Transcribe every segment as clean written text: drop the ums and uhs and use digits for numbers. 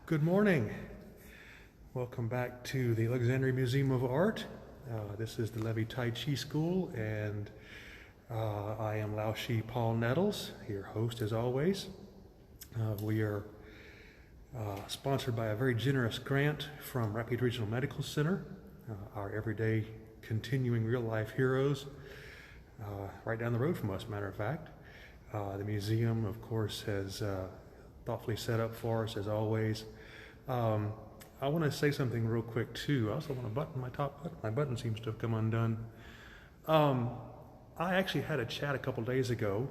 Good morning. Welcome back to the Alexandria Museum of Art. This is the Levy Tai Chi School, and I am Lao Shi Paul Nettles, your host as always. We are sponsored by a very generous grant from Rapid Regional Medical Center, our everyday continuing real life heroes, right down the road from us, matter of fact. The museum, of course, has thoughtfully set up for us as always. I want to say something real quick too. I also want to button my top button. My button seems to have come undone. I actually had a chat a couple days ago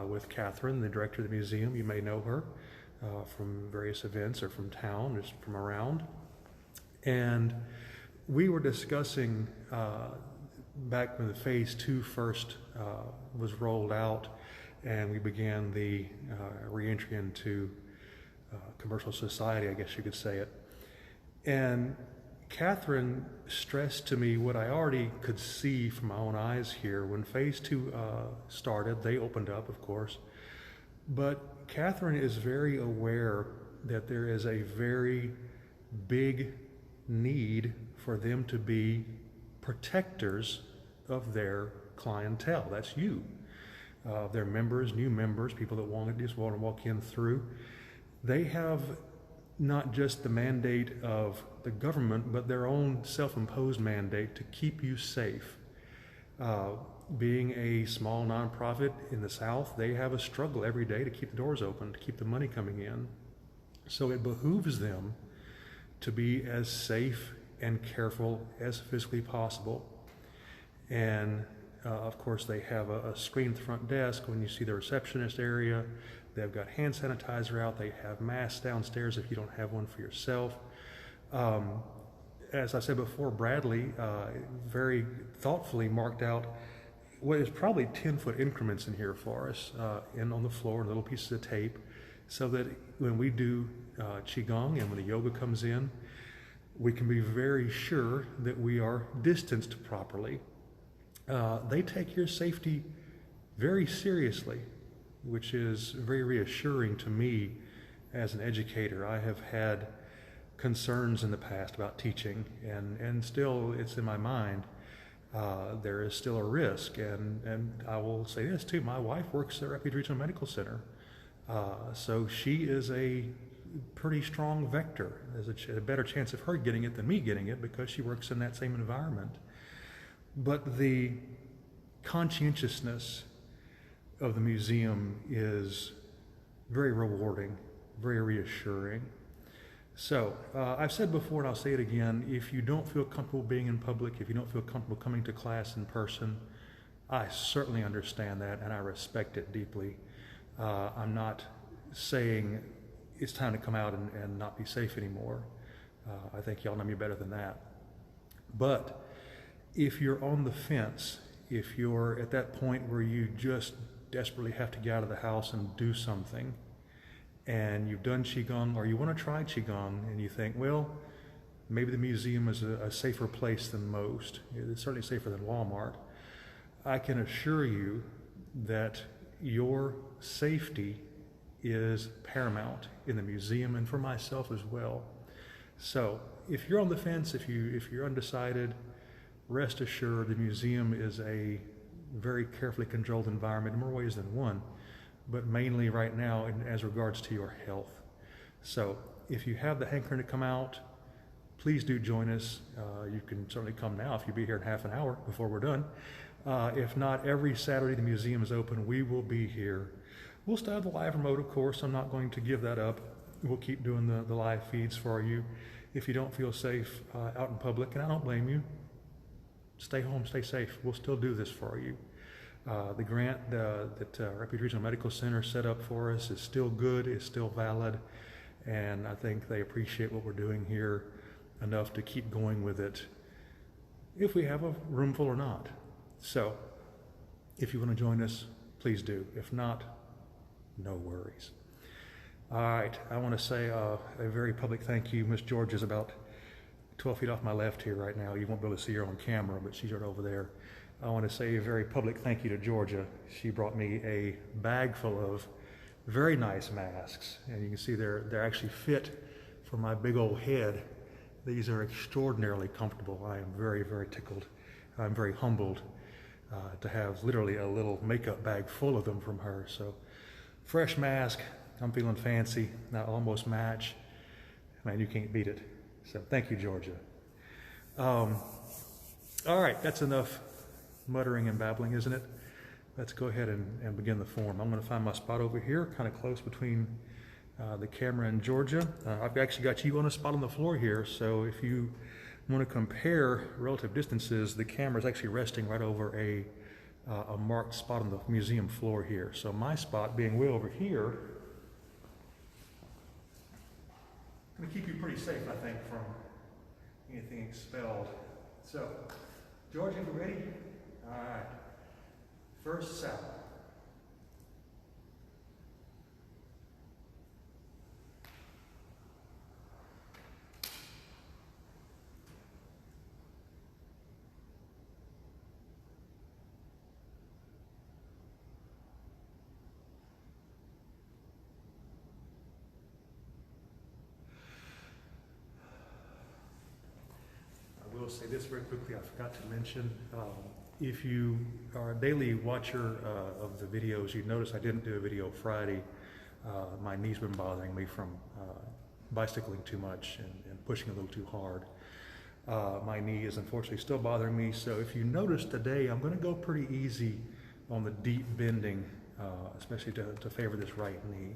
with Catherine, the director of the museum. You may know her from various events or from town, just from around. And we were discussing back when the phase 2 first was rolled out and we began the re-entry into commercial society, I guess you could say it. And Catherine stressed to me what I already could see from my own eyes here. When phase 2 started, they opened up, of course, but Catherine is very aware that there is a very big need for them to be protectors of their clientele. That's you. Their members, new members, people that just want to walk in through. They have not just the mandate of the government, but their own self-imposed mandate to keep you safe. Being a small nonprofit in the South, they have a struggle every day to keep the doors open, to keep the money coming in. So it behooves them to be as safe and careful as physically possible. And of course, they have a screen at the front desk. When you see the receptionist area, they've got hand sanitizer out. They have masks downstairs if you don't have one for yourself. As I said before, Bradley very thoughtfully marked out what is probably 10-foot increments in here for us, and on the floor, little pieces of tape, so that when we do Qi Gong and when the yoga comes in, we can be very sure that we are distanced properly. They take your safety very seriously, which is very reassuring to me as an educator. I have had concerns in the past about teaching, and still it's in my mind. There is still a risk, and I will say this too, my wife works at Rapid Regional Medical Center, so she is a pretty strong vector. There's a better chance of her getting it than me getting it because she works in that same environment. But the conscientiousness of the museum is very rewarding, very reassuring. So I've said before, and I'll say it again, if you don't feel comfortable being in public, if you don't feel comfortable coming to class in person, I certainly understand that and I respect it deeply. I'm not saying it's time to come out and not be safe anymore. I think y'all know me better than that. But if you're on the fence, if you're at that point where you just desperately have to get out of the house and do something, and you've done Qigong, or you want to try Qigong, and you think, well, maybe the museum is a safer place than most. It's certainly safer than Walmart. I can assure you that your safety is paramount in the museum and for myself as well. So if you're on the fence, if you're undecided, rest assured the museum is a very carefully controlled environment in more ways than one, but mainly right now as regards to your health. So if you have the hankering to come out, please do join us. You can certainly come now if you'll be here in half an hour before we're done. If not, every Saturday the museum is open. We will be here. We'll still have the live remote, of course. I'm not going to give that up. We'll keep doing the live feeds for you. If you don't feel safe out in public, and I don't blame you, stay home, stay safe. We'll still do this for you. The grant that Rapid Regional Medical Center set up for us is still good, is still valid, and I think they appreciate what we're doing here enough to keep going with it, if we have a room full or not. So, if you want to join us, please do. If not, no worries. All right, I want to say a very public thank you. Miss George is about 12 feet off my left here right now. You won't be able to see her on camera, but she's right over there. I want to say a very public thank you to Georgia. She brought me a bag full of very nice masks, and you can see they're actually fit for my big old head, these are extraordinarily comfortable. I am very, very tickled. I'm very humbled to have literally a little makeup bag full of them from her. So, fresh mask, I'm feeling fancy, I almost match. Man, you can't beat it. So thank you, Georgia. All right, that's enough muttering and babbling, isn't it? Let's go ahead and begin the form. I'm going to find my spot over here, kind of close between the camera and Georgia. I've actually got you on a spot on the floor here, so if you want to compare relative distances, the camera is actually resting right over a marked spot on the museum floor here. So my spot being way over here, going to keep you pretty safe, I think, from anything expelled. So, Georgia, you ready? All right. First sound. I will say this very quickly, I forgot to mention, if you are a daily watcher of the videos, you notice I didn't do a video Friday. My knee's been bothering me from bicycling too much and pushing a little too hard. My knee is unfortunately still bothering me, so if you notice today, I'm going to go pretty easy on the deep bending, especially to favor this right knee.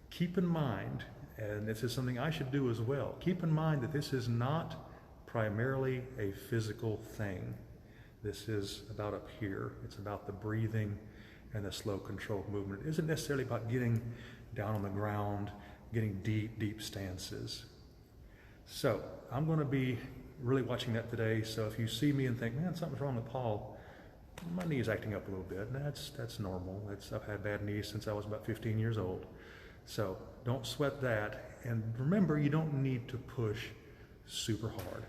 Keep in mind, and this is something I should do as well, keep in mind that this is not primarily a physical thing. This is about up here. It's about the breathing and the slow controlled movement. It isn't necessarily about getting down on the ground, getting deep, deep stances. So I'm going to be really watching that today. So if you see me and think, man, something's wrong with Paul, my knee is acting up a little bit. That's normal. I've had bad knees since I was about 15 years old. So don't sweat that. And remember, you don't need to push super hard.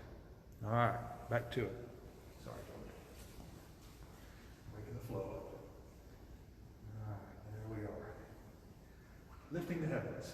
All right, back to it. Sorry, George. Making the flow up. All right, there we are. Lifting the heavens.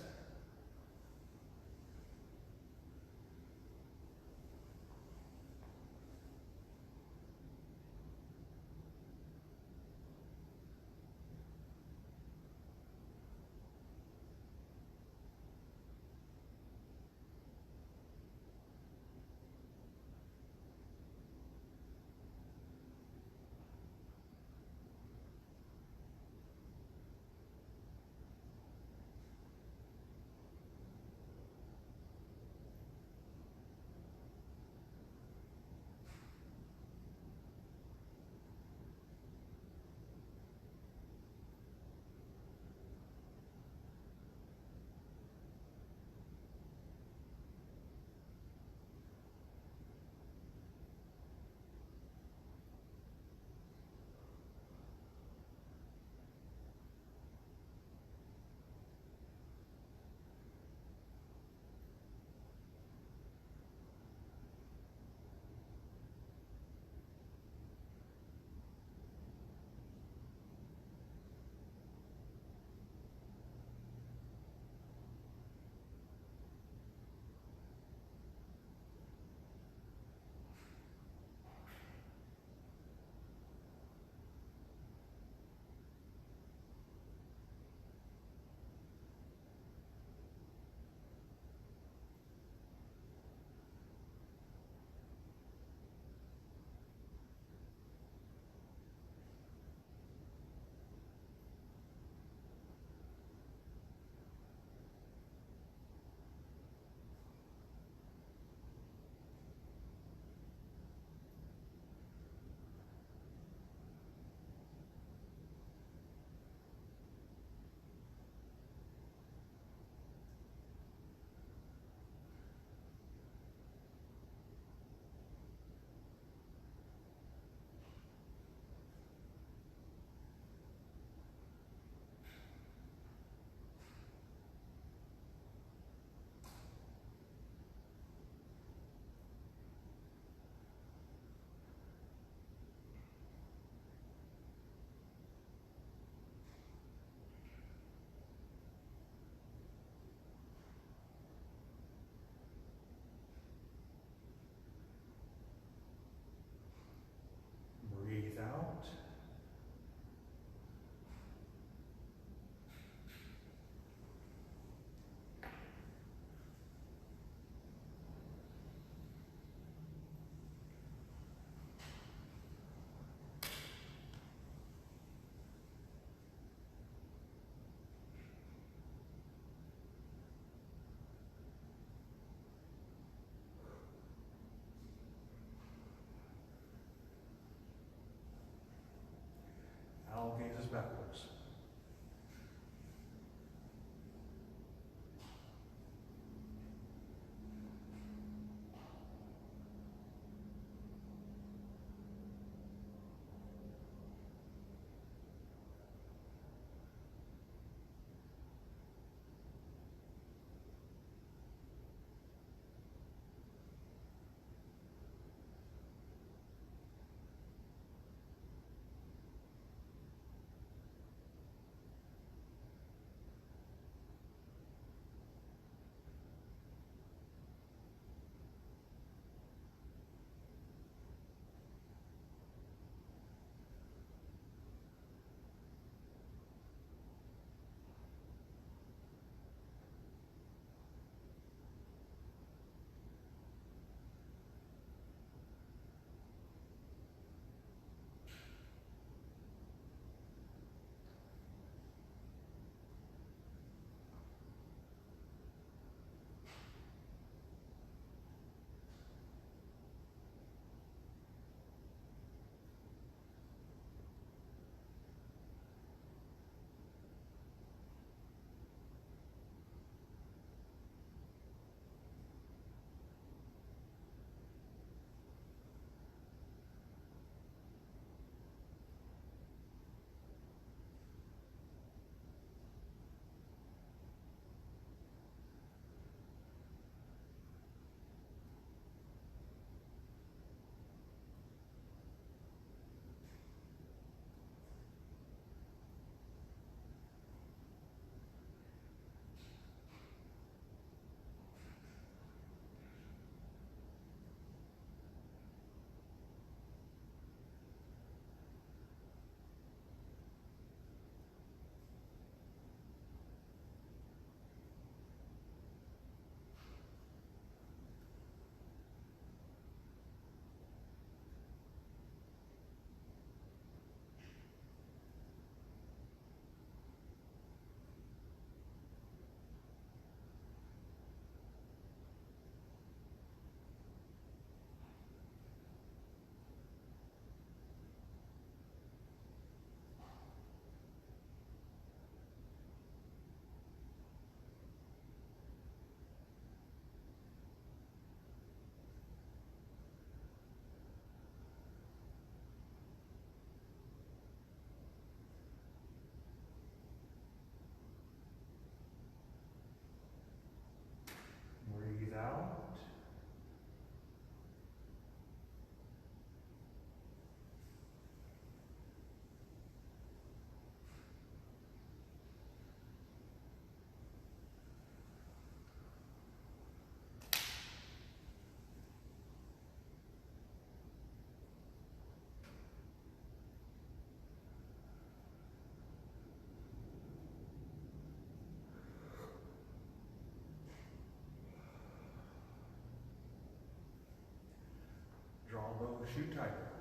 shoot tighter.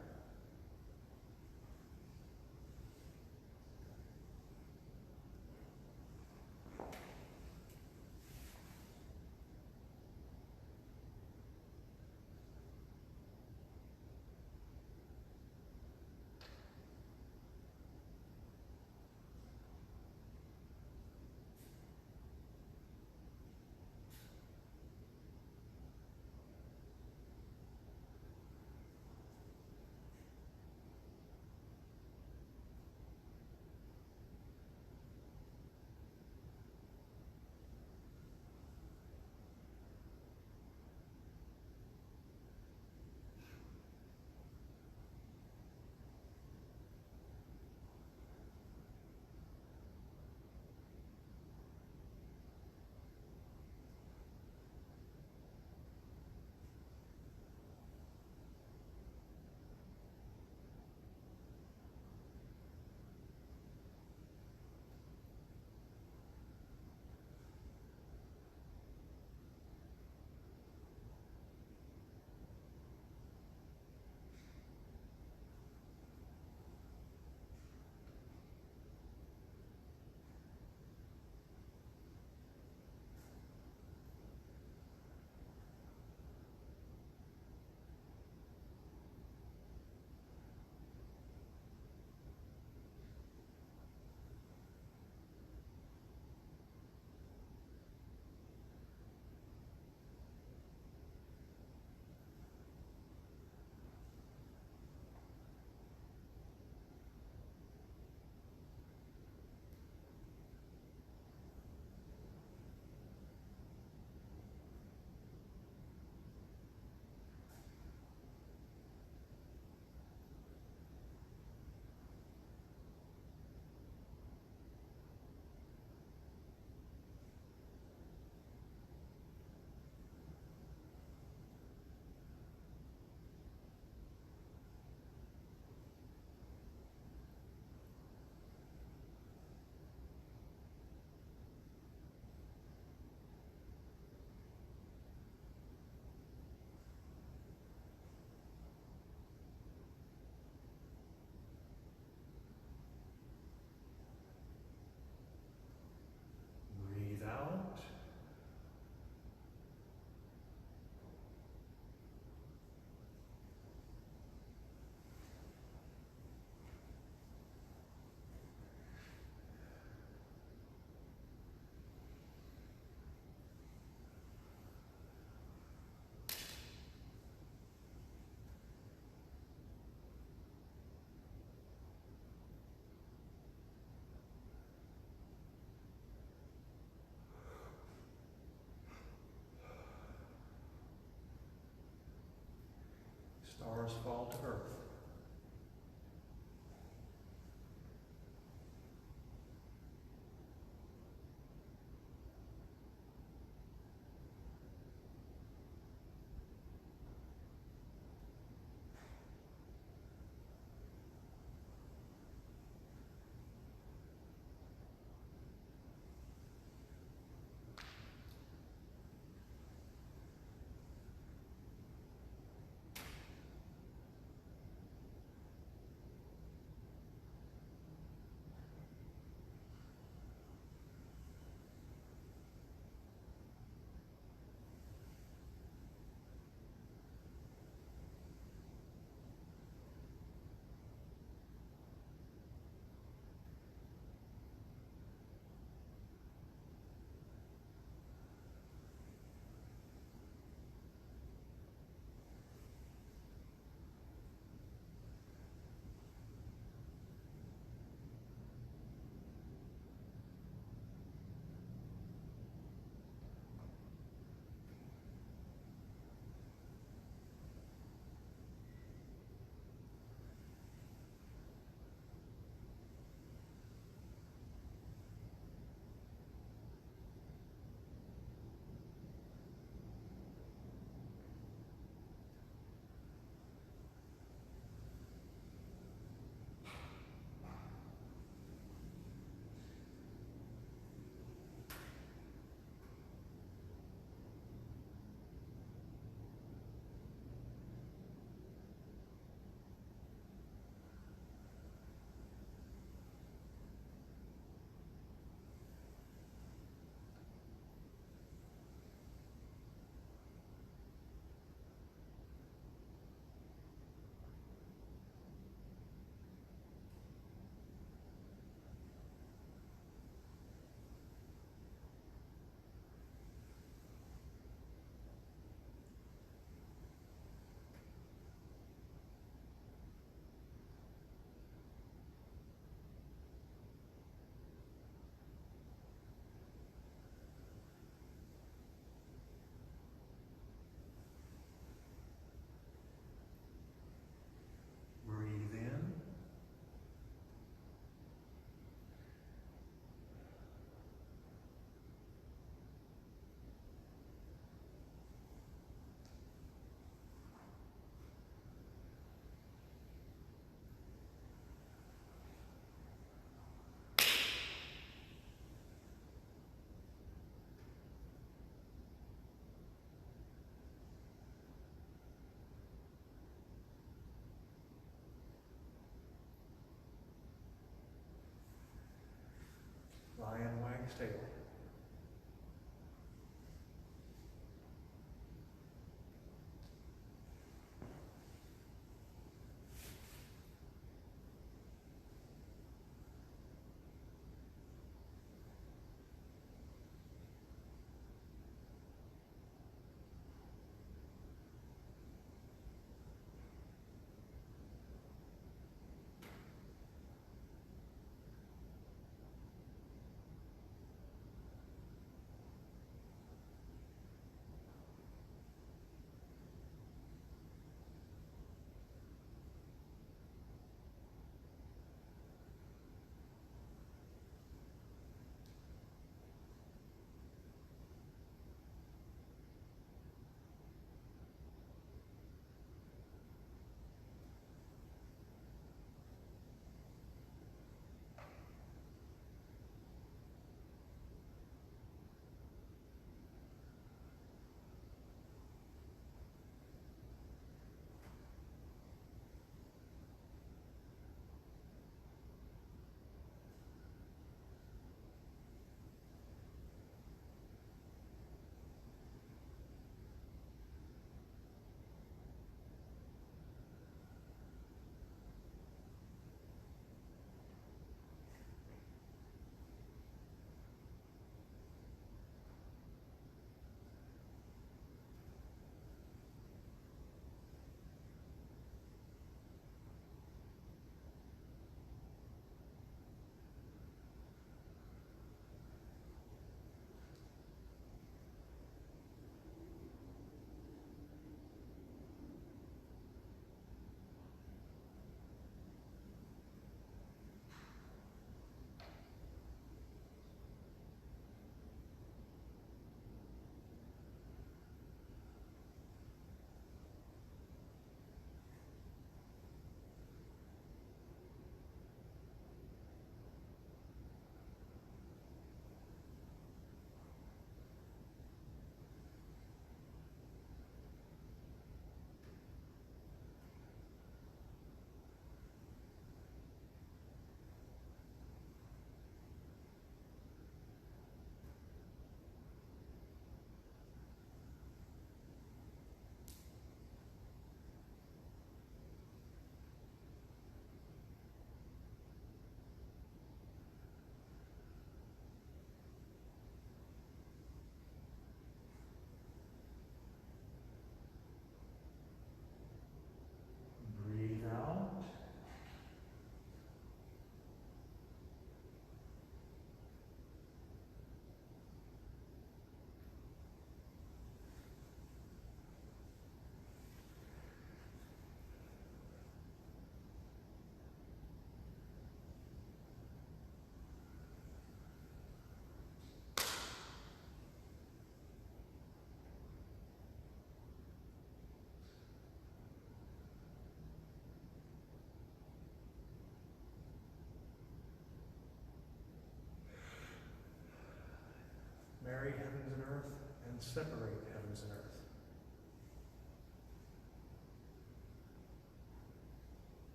and separate heavens and earth.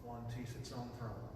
One seats its own throne.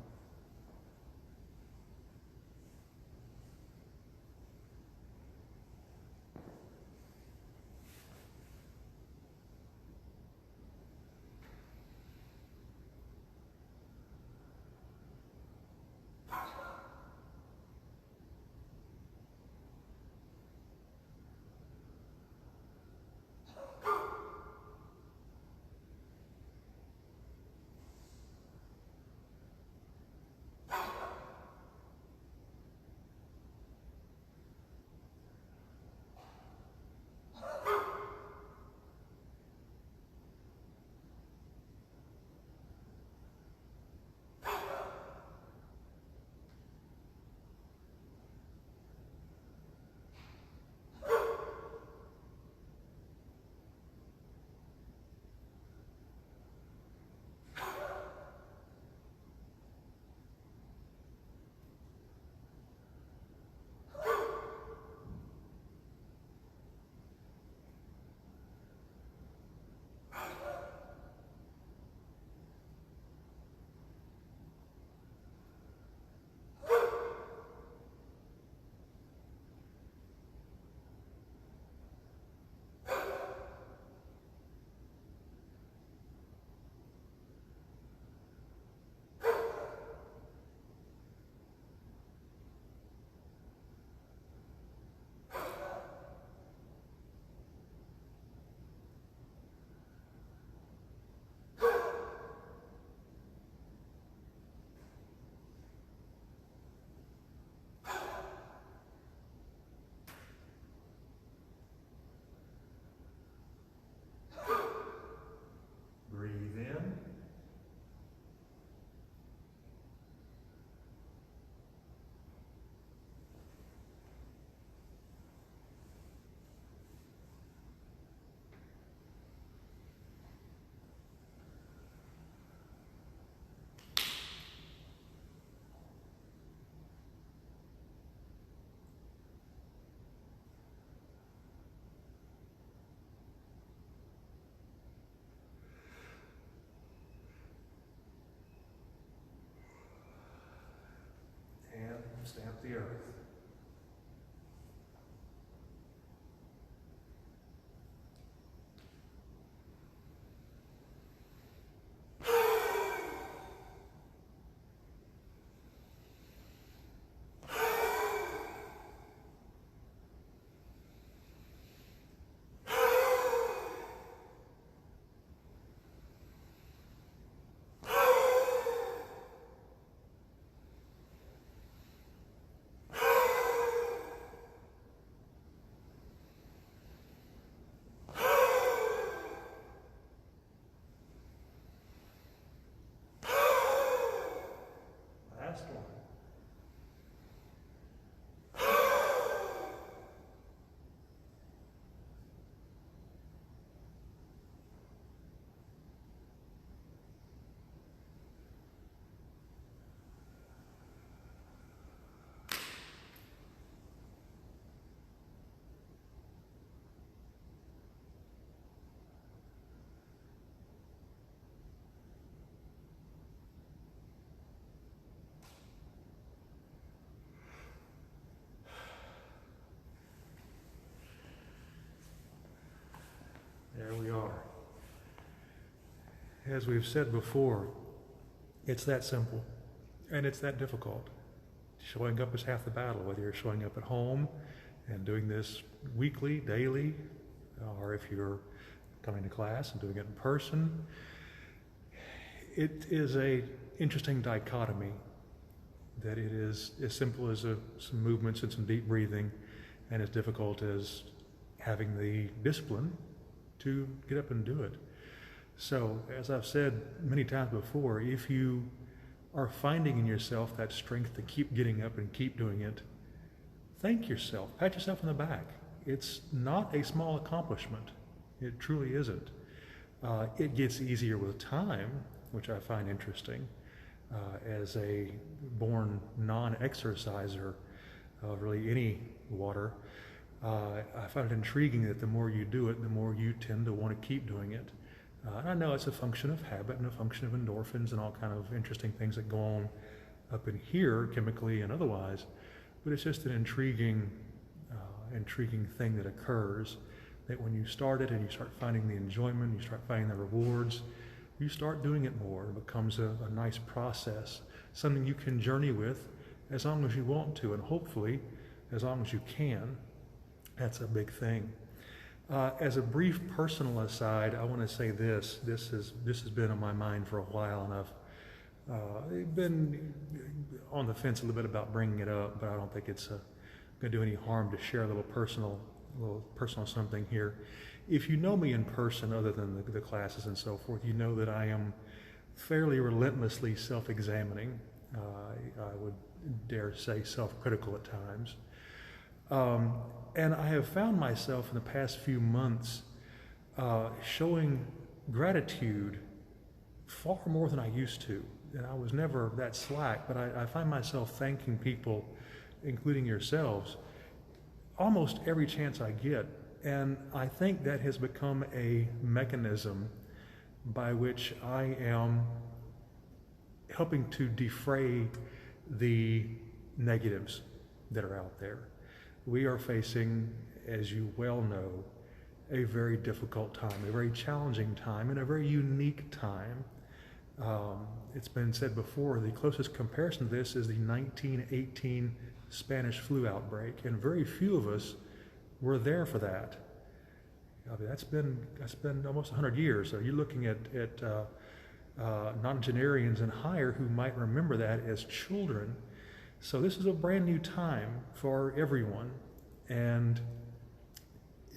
as we've said before, it's that simple and it's that difficult. Showing up is half the battle, whether you're showing up at home and doing this weekly, daily, or if you're coming to class and doing it in person. It is a interesting dichotomy that it is as simple as some movements and some deep breathing, and as difficult as having the discipline to get up and do it. So, as I've said many times before, if you are finding in yourself that strength to keep getting up and keep doing it, thank yourself, pat yourself on the back. It's not a small accomplishment. It truly isn't. It gets easier with time, which I find interesting. As a born non-exerciser of really any water, I find it intriguing that the more you do it, the more you tend to want to keep doing it. And I know it's a function of habit and a function of endorphins and all kind of interesting things that go on up in here, chemically and otherwise, but it's just an intriguing thing that occurs, that when you start it and you start finding the enjoyment, you start finding the rewards, you start doing it more. It becomes a nice process, something you can journey with as long as you want to, and hopefully as long as you can. That's a big thing. As a brief personal aside, I want to say this. This has been on my mind for a while, and I've been on the fence a little bit about bringing it up, but I don't think it's going to do any harm to share a little personal something here. If you know me in person, other than the classes and so forth, you know that I am fairly relentlessly self-examining. I would dare say self-critical at times. And I have found myself in the past few months showing gratitude far more than I used to. And I was never that slack, but I find myself thanking people, including yourselves, almost every chance I get. And I think that has become a mechanism by which I am helping to defray the negatives that are out there. We are facing, as you well know, a very difficult time, a very challenging time, and a very unique time. It's been said before, the closest comparison to this is the 1918 Spanish flu outbreak, and very few of us were there for that. I mean, that's been almost 100 years. So you're looking at nonagenarians and higher who might remember that as children. So this is a brand new time for everyone, and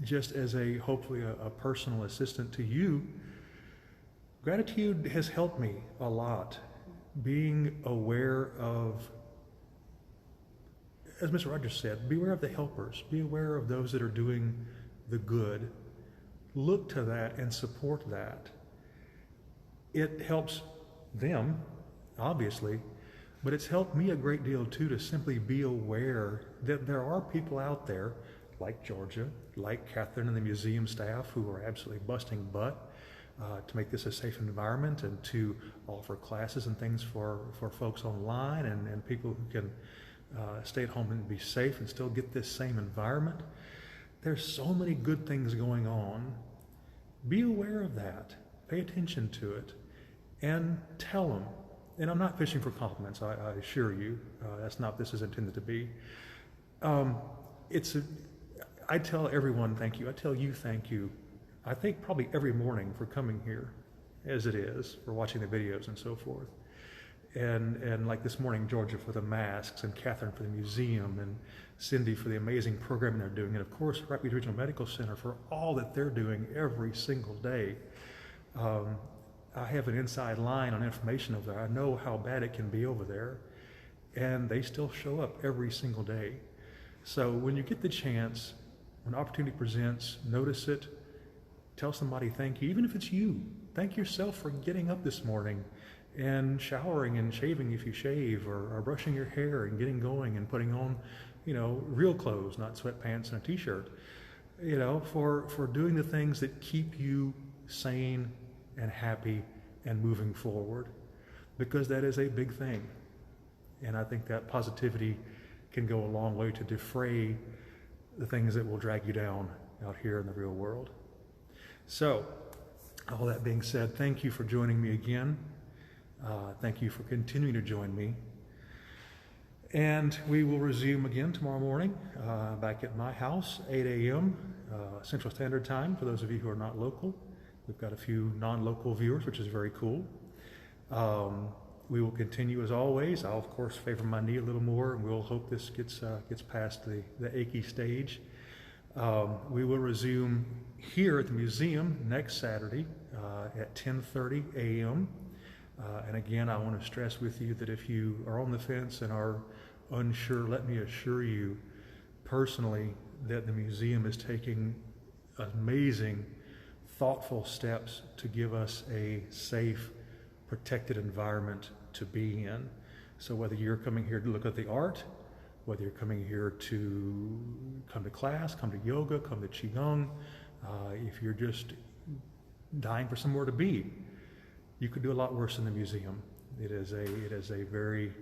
just as hopefully a personal assistant to you, gratitude has helped me a lot. Being aware of, as Mr. Rogers said, be aware of the helpers, be aware of those that are doing the good. Look to that and support that. It helps them, obviously, but it's helped me a great deal too to simply be aware that there are people out there like Georgia, like Catherine and the museum staff, who are absolutely busting butt to make this a safe environment and to offer classes and things for folks online and people who can stay at home and be safe and still get this same environment. There's so many good things going on. Be aware of that. Pay attention to it and tell them. And I'm not fishing for compliments, I assure you. That's not what this is intended to be. I tell everyone thank you. I tell you thank you. I think probably every morning for coming here, as it is, for watching the videos and so forth. And like this morning, Georgia for the masks, and Catherine for the museum, and Cindy for the amazing programming they're doing, and of course, Rapid Regional Medical Center for all that they're doing every single day. I have an inside line on information over there. I know how bad it can be over there, and they still show up every single day. So when you get the chance, when opportunity presents, notice it, tell somebody thank you, even if it's you. Thank yourself for getting up this morning and showering and shaving if you shave, or brushing your hair and getting going and putting on, real clothes, not sweatpants and a t-shirt, for doing the things that keep you sane and happy and moving forward, because that is a big thing. And I think that positivity can go a long way to defray the things that will drag you down out here in the real world. So All that being said, thank you for joining me again. Thank you for continuing to join me. And we will resume again tomorrow morning back at my house, 8 a.m. Central Standard Time, for those of you who are not local. We've got a few non-local viewers, which is very cool. We will continue as always. I'll, of course, favor my knee a little more, and we'll hope this gets past the achy stage. We will resume here at the museum next Saturday at 10:30 a.m. And again, I want to stress with you that if you are on the fence and are unsure, let me assure you personally that the museum is taking amazing, thoughtful steps to give us a safe, protected environment to be in. So whether you're coming here to look at the art, whether you're coming here to come to class, come to yoga, come to Qi Gong, if you're just dying for somewhere to be, you could do a lot worse in the museum. It is a very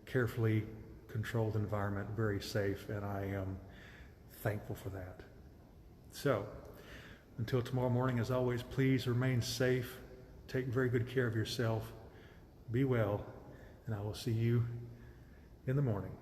carefully controlled environment, very safe, and I am thankful for that. So, until tomorrow morning, as always, please remain safe, take very good care of yourself, be well, and I will see you in the morning.